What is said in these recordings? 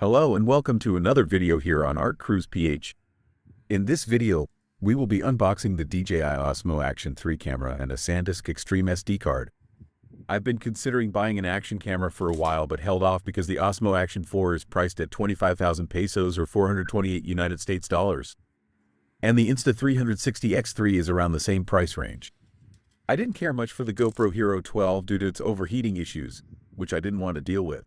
Hello and welcome to another video here on Art Cruise PH. In this video, we will be unboxing the DJI Osmo Action 3 camera and a Sandisk Extreme SD card. I've been considering buying an action camera for a while but held off because the Osmo Action 4 is priced at 25,000 pesos or 428 United States dollars. And the Insta360 X3 is around the same price range. I didn't care much for the GoPro Hero 12 due to its overheating issues, which I didn't want to deal with.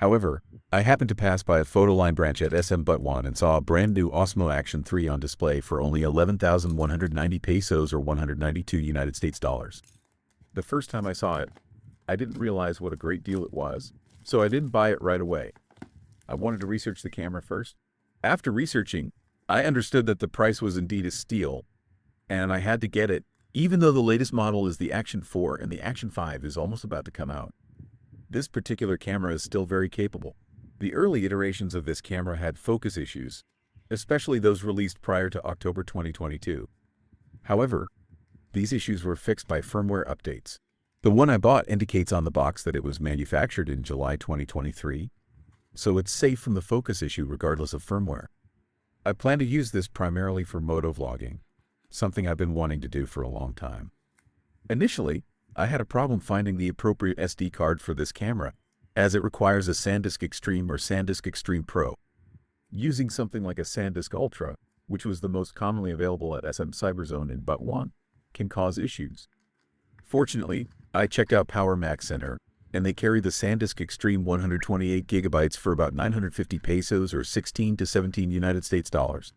However, I happened to pass by a Photoline branch at SM Butuan and saw a brand new Osmo Action 3 on display for only 11,190 pesos or 192 United States dollars. The first time I saw it, I didn't realize what a great deal it was, so I didn't buy it right away. I wanted to research the camera first. After researching, I understood that the price was indeed a steal, and I had to get it, even though the latest model is the Action 4 and the Action 5 is almost about to come out. This particular camera is still very capable. The early iterations of this camera had focus issues, especially those released prior to October 2022. However, these issues were fixed by firmware updates. The one I bought indicates on the box that it was manufactured in July 2023, so it's safe from the focus issue regardless of firmware. I plan to use this primarily for motovlogging, something I've been wanting to do for a long time. Initially, I had a problem finding the appropriate SD card for this camera, as it requires a Sandisk Extreme or Sandisk Extreme Pro. Using something like a Sandisk Ultra, which was the most commonly available at SM Cyberzone in Butuan, can cause issues. Fortunately, I checked out Power Max Center, and they carry the Sandisk Extreme 128 gigabytes for about 950 pesos or 16 to 17 United States dollars.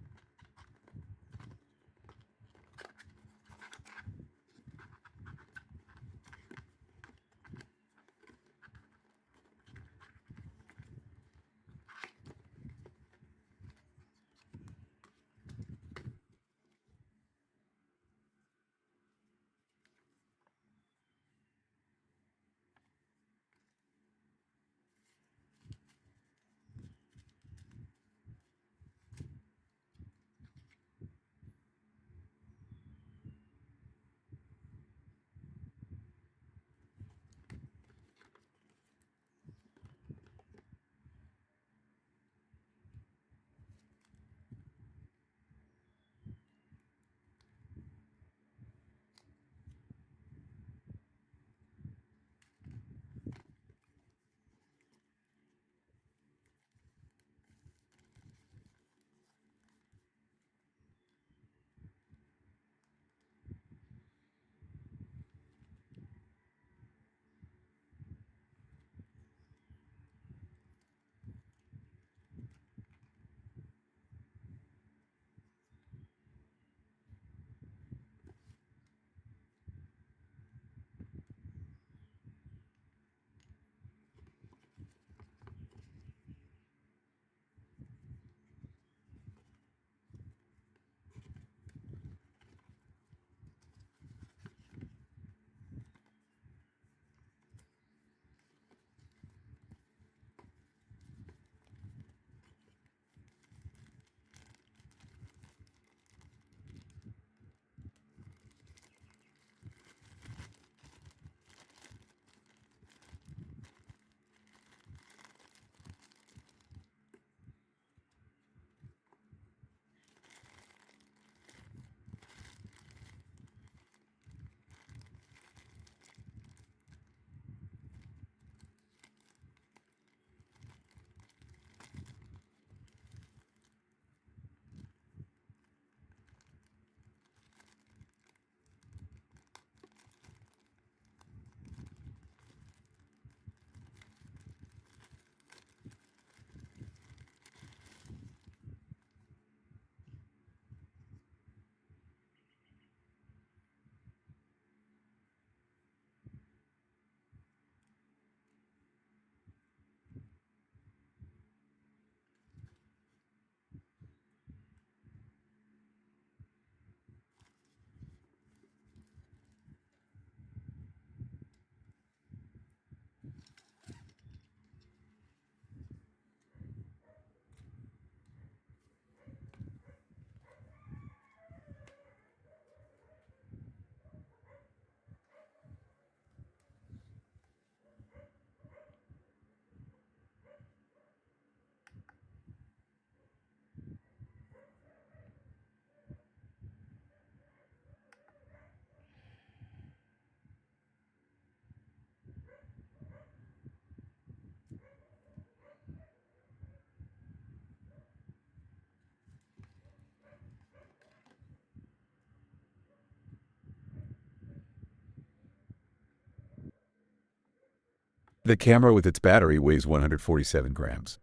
The camera with its battery weighs 147 grams.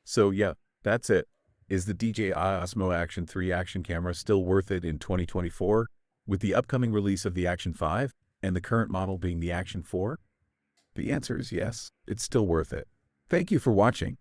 So yeah, that's it. Is the DJI Osmo Action 3 action camera still worth it in 2024? With the upcoming release of the Action 5 and the current model being the Action 4? The answer is yes, it's still worth it. Thank you for watching.